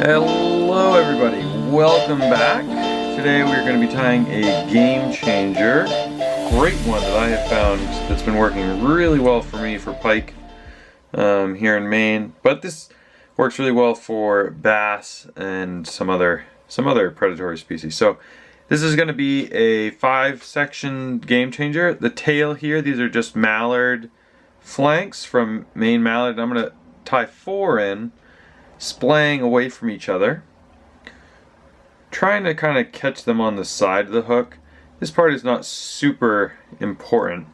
Hello everybody, welcome back. Today we're going to be tying a game changer. Great one that I have found that's been working really well for me for pike here in Maine. But this works really well for bass and some other predatory species. So this is going to be a 5-section game changer. The tail here, these are just mallard flanks from Maine mallard. I'm going to tie 4 in, splaying away from each other, trying to kind of catch them on the side of the hook. This part is not super important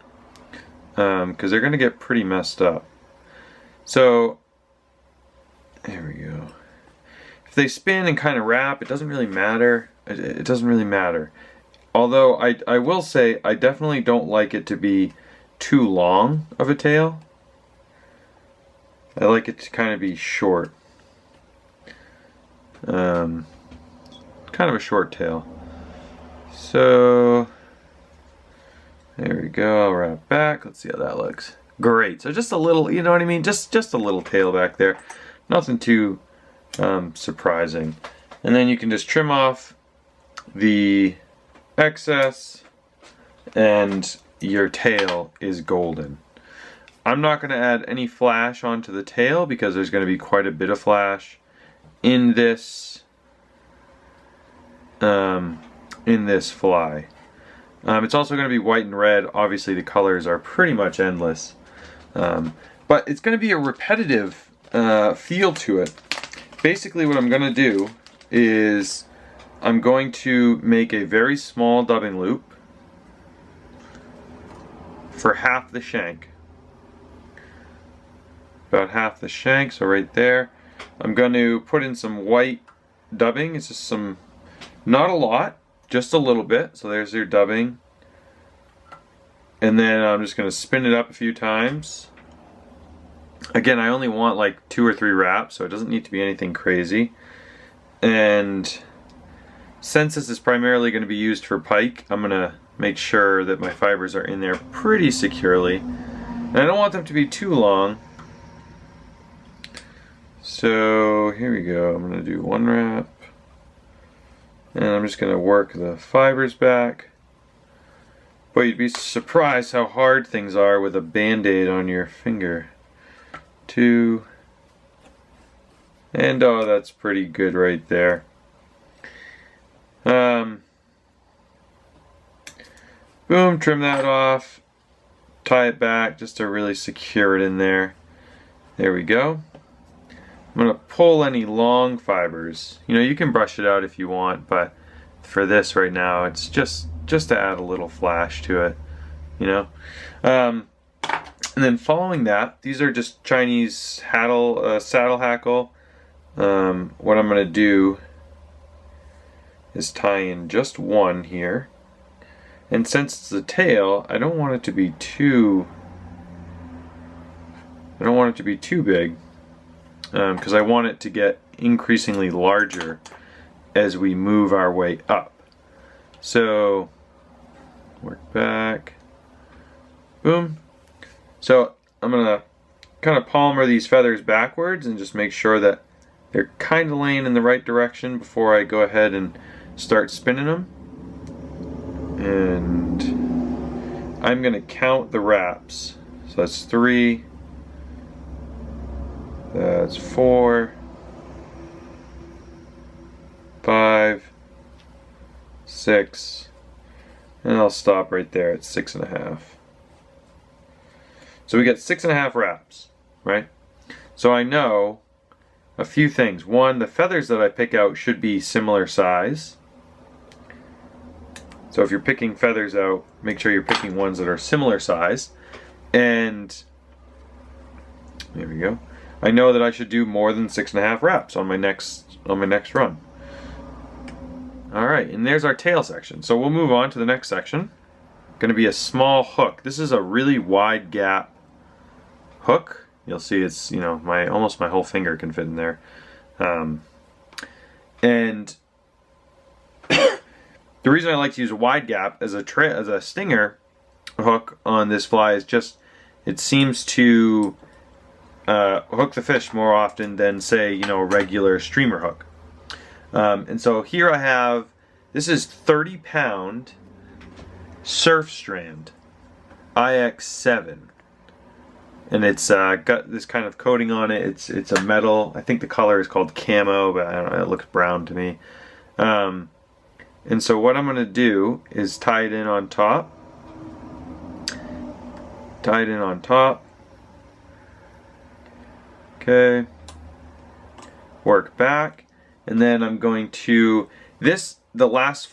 because they're going to get pretty messed up. So there we go. If they spin and kind of wrap, it doesn't really matter. It doesn't really matter. Although I will say I definitely don't like it to be too long of a tail. I like it to kind of be short. Kind of a short tail. So there we go. I'll wrap back. Let's see how that looks. Great. So just a little, you know what I mean? Just a little tail back there. Nothing too surprising. And then you can just trim off the excess, and your tail is golden. I'm not going to add any flash onto the tail because there's going to be quite a bit of flash in this fly. It's also going to be white and red. Obviously the colors are pretty much endless, but it's going to be a repetitive feel to it. Basically what I'm going to do is I'm going to make a very small dubbing loop for half the shank. About half the shank, so right there. I'm going to put in some white dubbing. It's just some, not a lot, just a little bit. So there's your dubbing. And then I'm just going to spin it up a few times. Again, I only want like 2 or 3 wraps, so it doesn't need to be anything crazy. And since this is primarily going to be used for pike, I'm going to make sure that my fibers are in there pretty securely. And I don't want them to be too long. So here we go. I'm going to do 1 wrap. And I'm just going to work the fibers back. But you'd be surprised how hard things are with a band-aid on your finger. 2. And oh, that's pretty good right there. Boom, trim that off. Tie it back just to really secure it in there. There we go. I'm going to pull any long fibers. You know, you can brush it out if you want, but for this right now, it's just to add a little flash to it, you know. And then following that, these are just Chinese saddle hackle. What I'm going to do is tie in just 1 here. And since it's the tail, I don't want it to be too big. Because I want it to get increasingly larger as we move our way up. So, work back, boom. So I'm going to kind of palmer these feathers backwards and just make sure that they're kind of laying in the right direction before I go ahead and start spinning them. And I'm going to count the wraps. So that's 3. That's 4, 5, 6, and I'll stop right there at 6.5. So we get 6.5 wraps, right? So I know a few things. 1, the feathers that I pick out should be similar size. So if you're picking feathers out, make sure you're picking ones that are similar size. And there we go. I know that I should do more than 6.5 wraps on my next run. Alright, and there's our tail section. So we'll move on to the next section. Going to be a small hook. This is a really wide gap hook. You'll see it's, you know, almost my whole finger can fit in there. And the reason I like to use a wide gap as a stinger hook on this fly is just it seems to hook the fish more often than, say, you know, a regular streamer hook. And so here I have, this is 30-pound Surf Strand IX7, and it's got this kind of coating on it. It's a metal. I think the color is called camo, but I don't know, it looks brown to me. And so what I'm going to do is tie it in on top. Tie it in on top. Okay. Work back. And then I'm going to, the last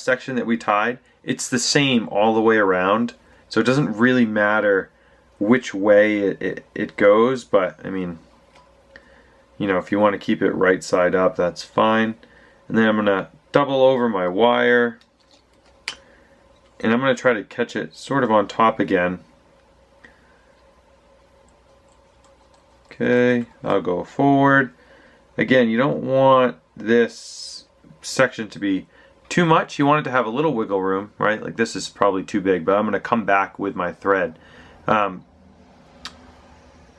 section that we tied, it's the same all the way around. So it doesn't really matter which way it goes, but I mean, you know, if you want to keep it right side up, that's fine. And then I'm going to double over my wire, and I'm going to try to catch it sort of on top again. Okay, I'll go forward. Again, you don't want this section to be too much. You want it to have a little wiggle room, right? Like this is probably too big, but I'm going to come back with my thread.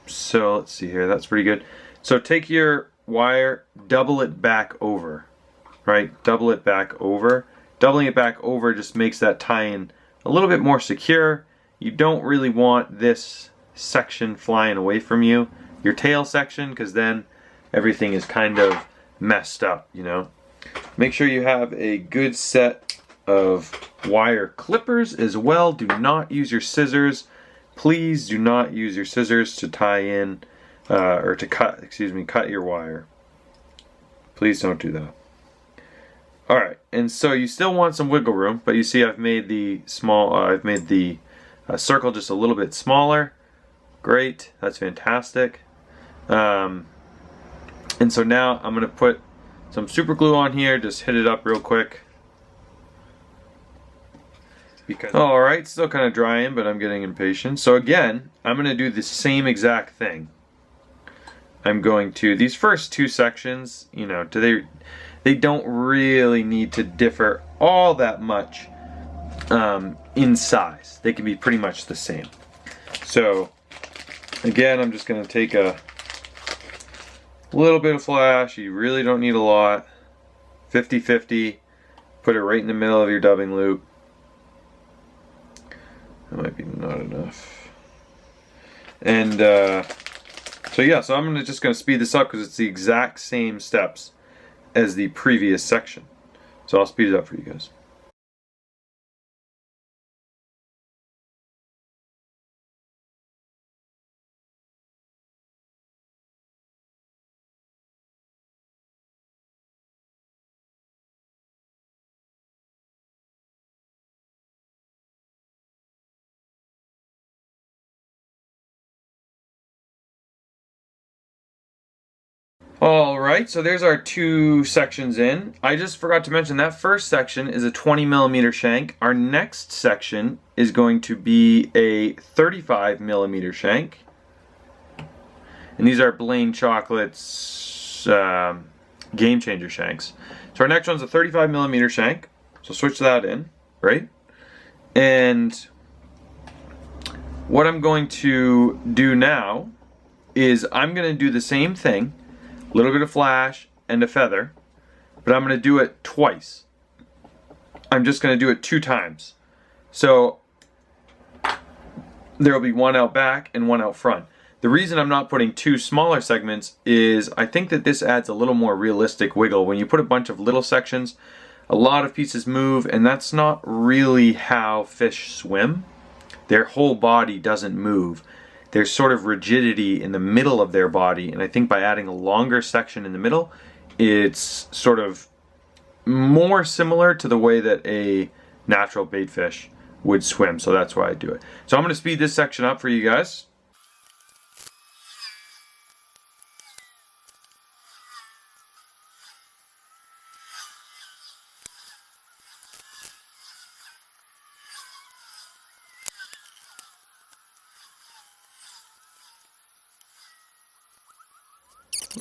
So let's see here, that's pretty good. So take your wire, double it back over, right? Double it back over. Doubling it back over just makes that tie-in a little bit more secure. You don't really want this section flying away from you, your tail section, because then everything is kind of messed up, you know. Make sure you have a good set of wire clippers as well. Do not use your scissors. Please do not use your scissors to tie in or to cut your wire. Please don't do that. Alright, and so you still want some wiggle room, but you see I've made the circle just a little bit smaller. Great, that's fantastic. And so now I'm going to put some super glue on here, just hit it up real quick. Alright, still kind of drying, but I'm getting impatient. So again, I'm going to do the same exact thing. I'm going to, these first two sections, you know, they don't really need to differ all that much in size. They can be pretty much the same. So again, I'm just going to take a little bit of flash. You really don't need a lot. 50-50. Put it right in the middle of your dubbing loop. That might be not enough. And so yeah, so I'm just going to speed this up because it's the exact same steps as the previous section. So I'll speed it up for you guys. Alright, so there's our two sections in. I just forgot to mention that first section is a 20mm shank. Our next section is going to be a 35mm shank. And these are Blaine Chocolate's Game Changer shanks. So our next one's a 35mm shank. So switch that in, right? And what I'm going to do now is I'm going to do the same thing. A little bit of flash and a feather, but I'm going to do it twice. I'm just going to do it 2 times. So there will be one out back and one out front. The reason I'm not putting 2 smaller segments is I think that this adds a little more realistic wiggle. When you put a bunch of little sections, a lot of pieces move, and that's not really how fish swim. Their whole body doesn't move. There's sort of rigidity in the middle of their body, and I think by adding a longer section in the middle, it's sort of more similar to the way that a natural bait fish would swim, so that's why I do it. So I'm going to speed this section up for you guys.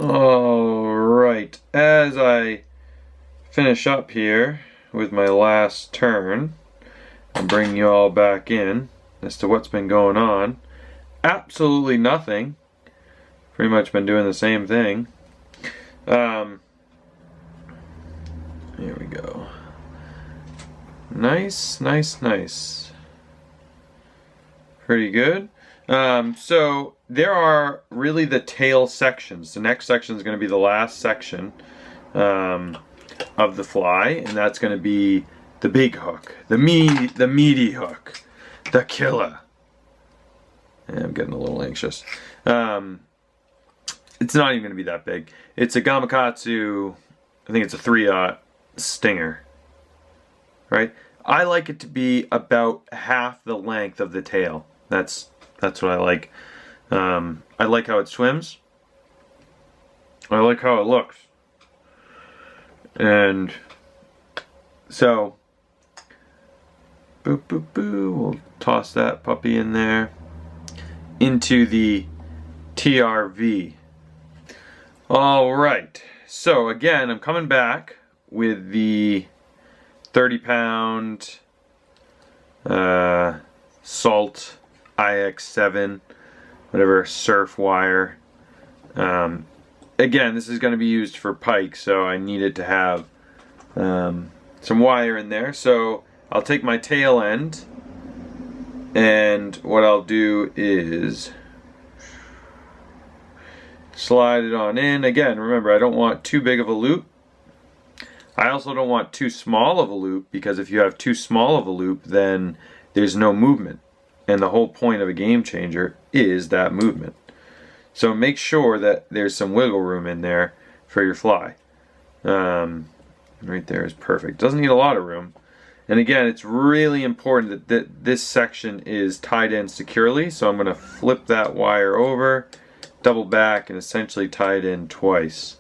Alright, as I finish up here with my last turn and bring you all back in as to what's been going on, absolutely nothing pretty much been doing the same thing. Here we go. Nice, nice, nice. Pretty good. So there are really the tail sections. The next section is going to be the last section of the fly, and that's going to be the big hook, the meaty hook, the killer. And I'm getting a little anxious. It's not even going to be that big. It's a Gamakatsu, I think it's a 3/0 stinger, right? I like it to be about half the length of the tail. That's what I like. I like how it swims. I like how it looks. And so, boop, boop, boo. We'll toss that puppy in there into the TRV. All right. So again, I'm coming back with the 30-pound Salt IX7, whatever, surf wire. Again, this is going to be used for pike, so I needed to have some wire in there. So I'll take my tail end, and what I'll do is slide it on in. Again, remember, I don't want too big of a loop. I also don't want too small of a loop, because if you have too small of a loop, then there's no movement. And the whole point of a game changer is that movement. So make sure that there's some wiggle room in there for your fly. Right there is perfect. Doesn't need a lot of room. And again, it's really important that this section is tied in securely. So I'm going to flip that wire over, double back, and essentially tie it in twice.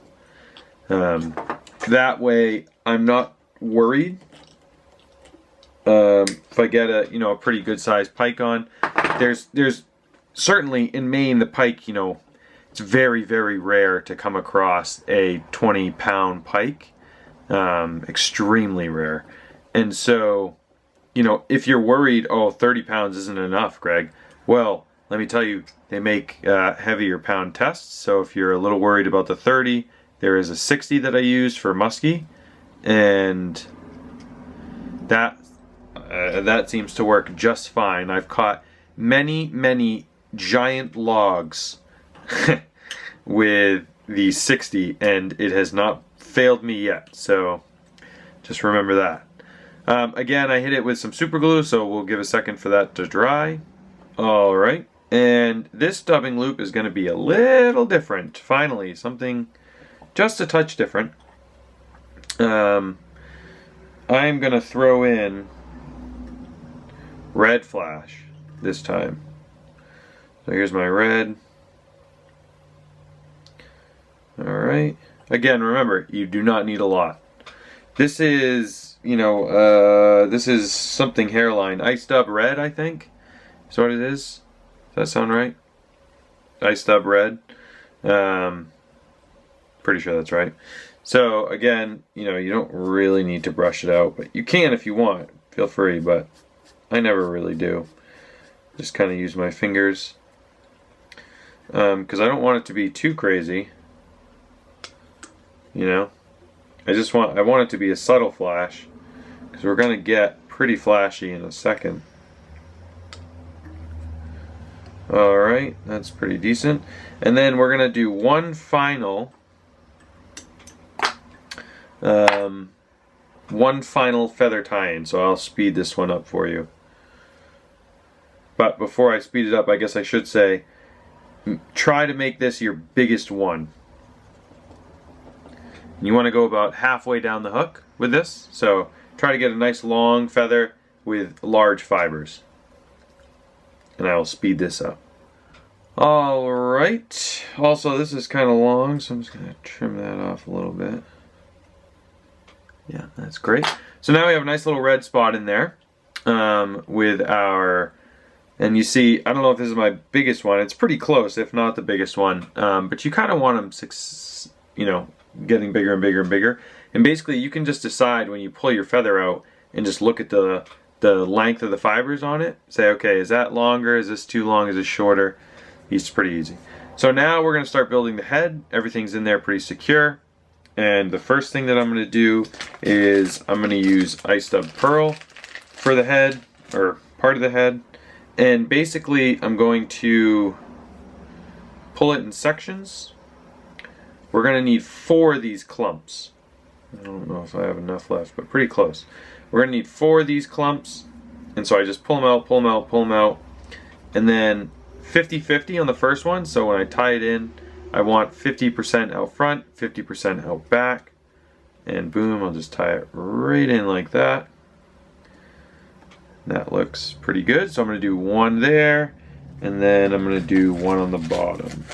That way I'm not worried if I get a pretty good sized pike on. There's certainly in Maine, the pike, it's very, very rare to come across a 20-pound pike. Extremely rare. And so, if you're worried, oh, 30 pounds isn't enough, Greg, well, let me tell you, they make heavier pound tests. So if you're a little worried about the 30, there is a 60 that I use for musky, and that seems to work just fine. I've caught many, many giant logs with the 60, and it has not failed me yet. So just remember that. Again, I hit it with some super glue, so we'll give a second for that to dry. All right, and this dubbing loop is going to be a little different. Finally, something just a touch different. I'm going to throw in red flash this time. So here's my red. Alright. Again, remember, you do not need a lot. This is, this is something hairline. Ice Dub Red, I think. Is what it is. Does that sound right? Ice Dub Red. Pretty sure that's right. So again, you don't really need to brush it out, but you can if you want. Feel free, but I never really do. Just kind of use my fingers, because I don't want it to be too crazy. I want it to be a subtle flash, because we're going to get pretty flashy in a second. Alright, that's pretty decent. And then we're going to do one final feather tie-in, so I'll speed this one up for you. But before I speed it up, I guess I should say, try to make this your biggest one. You want to go about halfway down the hook with this, so try to get a nice long feather with large fibers. And I will speed this up. Alright, also this is kind of long, so I'm just going to trim that off a little bit. Yeah, that's great. So now we have a nice little red spot in there with our, and you see, I don't know if this is my biggest one. It's pretty close, if not the biggest one. But you kind of want them, getting bigger and bigger and bigger. And basically, you can just decide when you pull your feather out and just look at the length of the fibers on it. Say, okay, is that longer? Is this too long? Is this shorter? It's pretty easy. So now we're going to start building the head. Everything's in there pretty secure. And the first thing that I'm going to do is I'm going to use ice stub pearl for the head, or part of the head. And basically I'm going to pull it in sections. We're going to need 4 of these clumps. I don't know if I have enough left, but pretty close. We're going to need 4 of these clumps. And so I just pull them out, pull them out, pull them out. And then 50-50 on the first one. So when I tie it in, I want 50% out front, 50% out back. And boom, I'll just tie it right in like that. That looks pretty good. So I'm going to do 1 there, and then I'm going to do 1 on the bottom.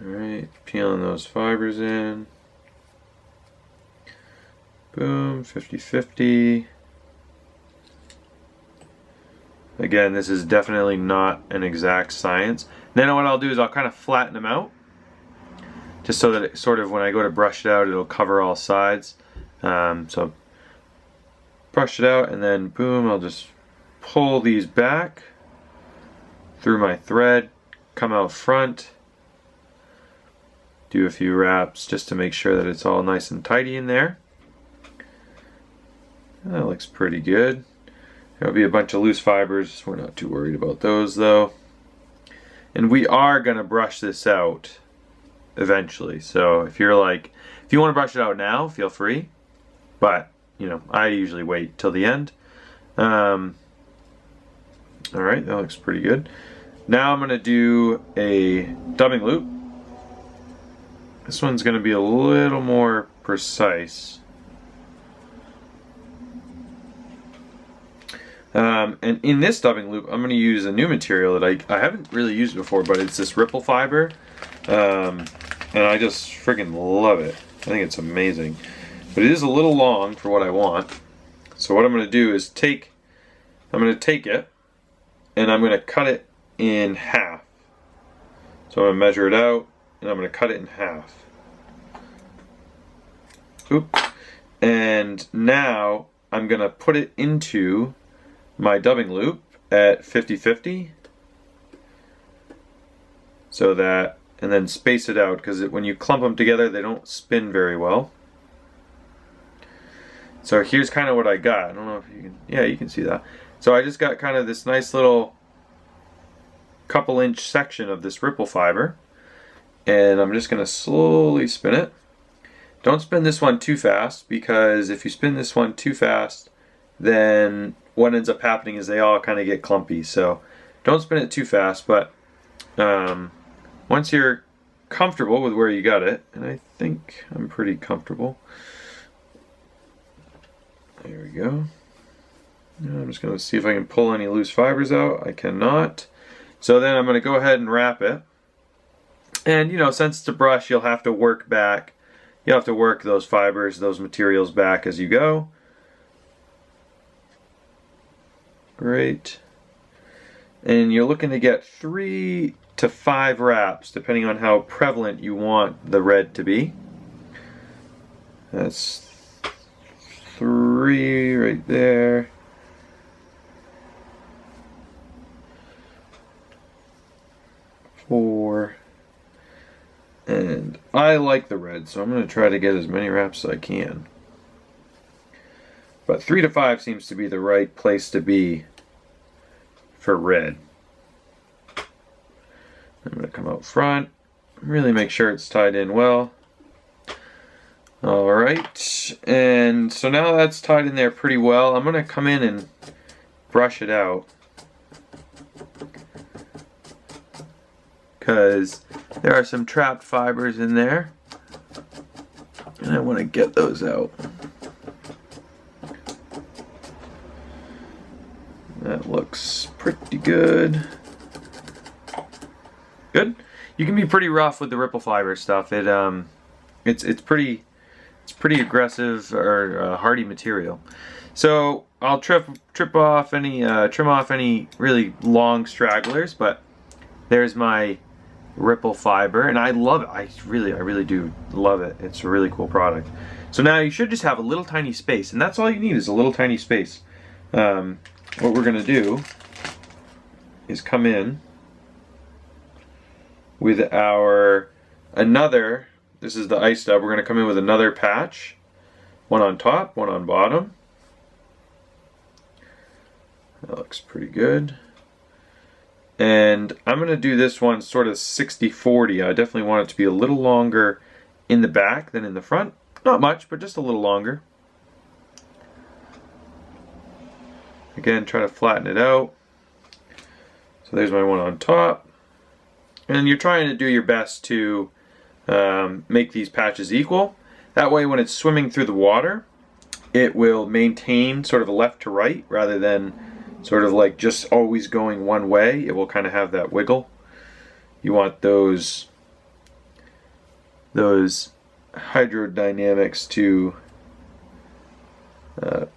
Alright, peeling those fibers in. Boom, 50-50. Again, this is definitely not an exact science. Then what I'll do is I'll kind of flatten them out, just so that it sort of, when I go to brush it out, it'll cover all sides. So brush it out, and then boom, I'll just pull these back through my thread, come out front, do a few wraps just to make sure that it's all nice and tidy in there. That looks pretty good. There'll be a bunch of loose fibers. We're not too worried about those though. And we are gonna brush this out eventually. So if you want to brush it out now, feel free. But you know, I usually wait till the end. All right, that looks pretty good. Now I'm gonna do a dubbing loop. This one's gonna be a little more precise. And in this dubbing loop, I'm going to use a new material that I haven't really used before, but it's this ripple fiber. And I just friggin' love it. I think it's amazing. But it is a little long for what I want. So what I'm going to do is I'm going to take it, and I'm going to cut it in half. So I'm going to measure it out, and I'm going to cut it in half. Oop. And now I'm going to put it into my dubbing loop at 50-50, so that, and then space it out, because when you clump them together they don't spin very well. So here's kind of what I got. I don't know if you can, yeah, you can see that. So I just got kind of this nice little couple inch section of this ripple fiber, and I'm just going to slowly spin it. Don't spin this one too fast, because if you spin this one too fast, then what ends up happening is they all kind of get clumpy. So don't spin it too fast, but once you're comfortable with where you got it, and I think I'm pretty comfortable. There we go. Now I'm just going to see if I can pull any loose fibers out. I cannot. So then I'm going to go ahead and wrap it. And you know, since it's a brush, you'll have to work back. You'll have to work those fibers, those materials back as you go. Great. And you're looking to get 3 to 5 wraps, depending on how prevalent you want the red to be. That's 3 right there. 4. And I like the red, so I'm going to try to get as many wraps as I can. But 3 to 5 seems to be the right place to be for red. I'm going to come out front, really make sure it's tied in well. Alright, and so now that's tied in there pretty well. I'm going to come in and brush it out, because there are some trapped fibers in there, and I want to get those out. That looks pretty good. Good. You can be pretty rough with the ripple fiber stuff. It's pretty aggressive or hardy material. So I'll trim off any really long stragglers. But there's my ripple fiber, and I love it. I really do love it. It's a really cool product. So now you should just have a little tiny space, and that's all you need is a little tiny space. What we're going to do is come in with this is the ice stub, we're going to come in with another patch, one on top, one on bottom. That looks pretty good. And I'm going to do this one sort of 60-40. I definitely want it to be a little longer in the back than in the front. Not much, but just a little longer. Again, try to flatten it out. So there's my one on top. And you're trying to do your best to make these patches equal. That way when it's swimming through the water, it will maintain sort of a left to right rather than sort of like just always going one way. It will kind of have that wiggle. You want those hydrodynamics to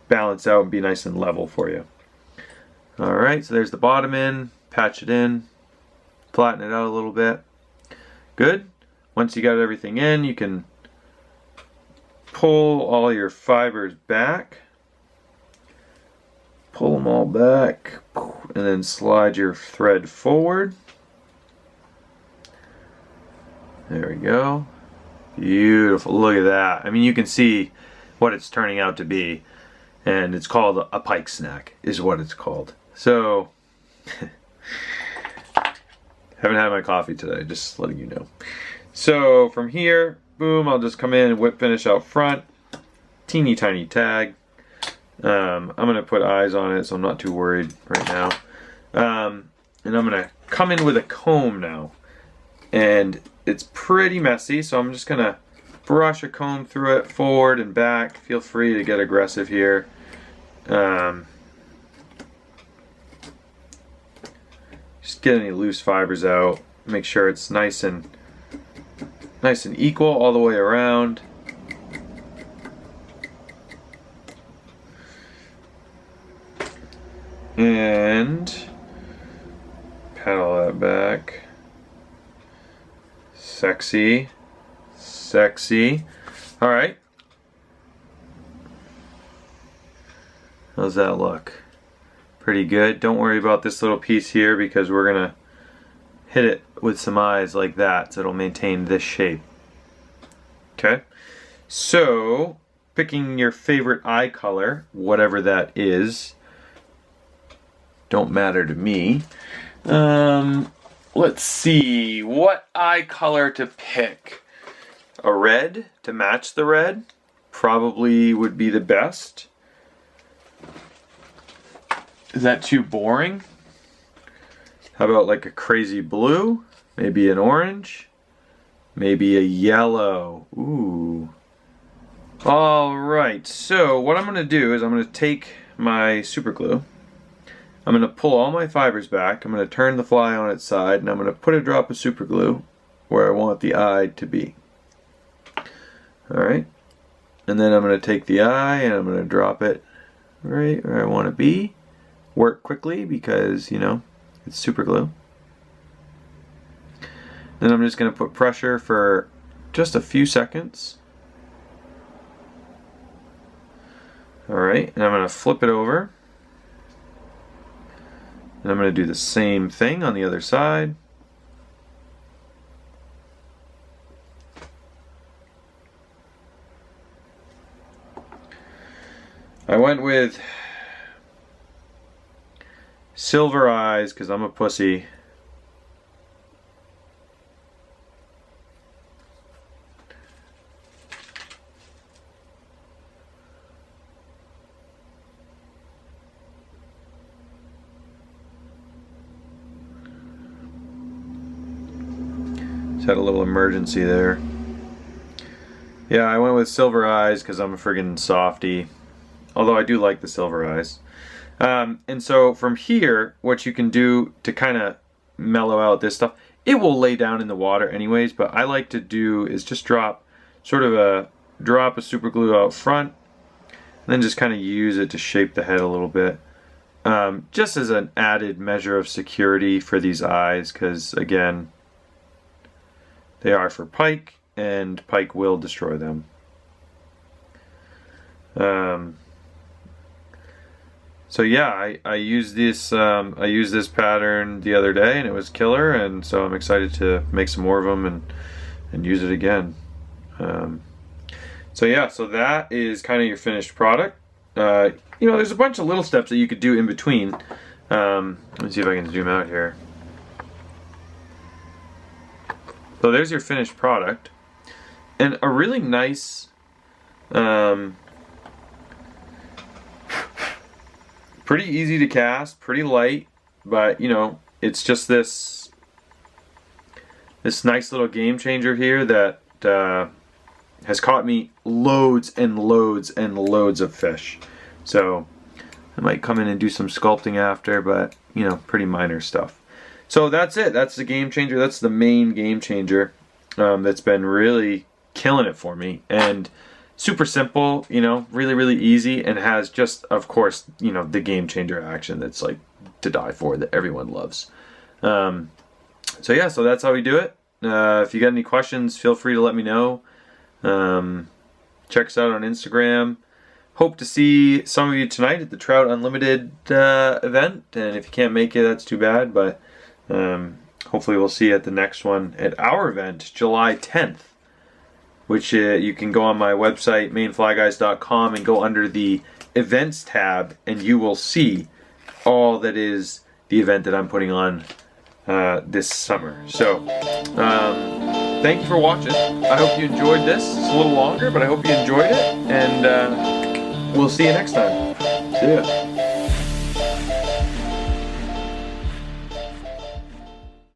balance out and be nice and level for you. Alright, so there's the bottom in, patch it in, flatten it out a little bit. Good. Once you got everything in, you can pull all your fibers back. Pull them all back, and then slide your thread forward. There we go. Beautiful. Look at that. I mean, you can see what it's turning out to be. And it's called a pike snack, is what it's called. So, haven't had my coffee today, just letting you know. So, from here, boom, I'll just come in and whip finish out front. Teeny tiny tag. I'm going to put eyes on it, so I'm not too worried right now. And I'm going to come in with a comb now. And it's pretty messy, so I'm just going to brush a comb through it forward and back. Feel free to get aggressive here. Just get any loose fibers out. Make sure it's nice and equal all the way around. And paddle that back. Sexy. Sexy. Alright. How's that look? Pretty good. Don't worry about this little piece here because we're going to hit it with some eyes like that so it'll maintain this shape. Okay? So, picking your favorite eye color, whatever that is, don't matter to me. Let's see, what eye color to pick? A red to match the red probably would be the best. Is that too boring? How about like a crazy blue? Maybe an orange? Maybe a yellow. Ooh. Alright, so what I'm going to do is I'm going to take my super glue. I'm going to pull all my fibers back. I'm going to turn the fly on its side and I'm going to put a drop of super glue where I want the eye to be. Alright. And then I'm going to take the eye and I'm going to drop it right where I want to be. Work quickly because, you know, it's super glue. Then I'm just going to put pressure for just a few seconds. Alright, and I'm going to flip it over. And I'm going to do the same thing on the other side. I went with silver eyes because I'm a pussy. Just had a little emergency there. Yeah, I went with silver eyes because I'm a friggin' softie. Although I do like the silver eyes. And so from here, what you can do to kind of mellow out this stuff, it will lay down in the water anyways, but I like to do is just drop of super glue out front, and then just kind of use it to shape the head a little bit. Just as an added measure of security for these eyes, because again, they are for pike, and pike will destroy them. So yeah, I used this pattern the other day and it was killer, and so I'm excited to make some more of them and use it again. So yeah, so that is kind of your finished product. You know, there's a bunch of little steps that you could do in between. Let me see if I can zoom out here. So there's your finished product, and a really nice pretty easy to cast, pretty light, but you know, it's just this nice little game changer here that has caught me loads and loads and loads of fish. So I might come in and do some sculpting after, but you know, pretty minor stuff. So that's it. That's the game changer. That's the main game changer that's been really killing it for me. And super simple, you know, really easy, and has just, of course, you know, the game changer action that's like to die for, that everyone loves. So yeah, so that's how we do it. If you got any questions, feel free to let me know. Check us out on Instagram. Hope to see some of you tonight at the Trout Unlimited event, and if you can't make it, that's too bad, but hopefully we'll see you at the next one at our event, July 10th. Which you can go on my website, mainflyguys.com, and go under the events tab, and you will see all that is the event that I'm putting on this summer. So, thank you for watching. I hope you enjoyed this. It's a little longer, but I hope you enjoyed it, and we'll see you next time. See ya.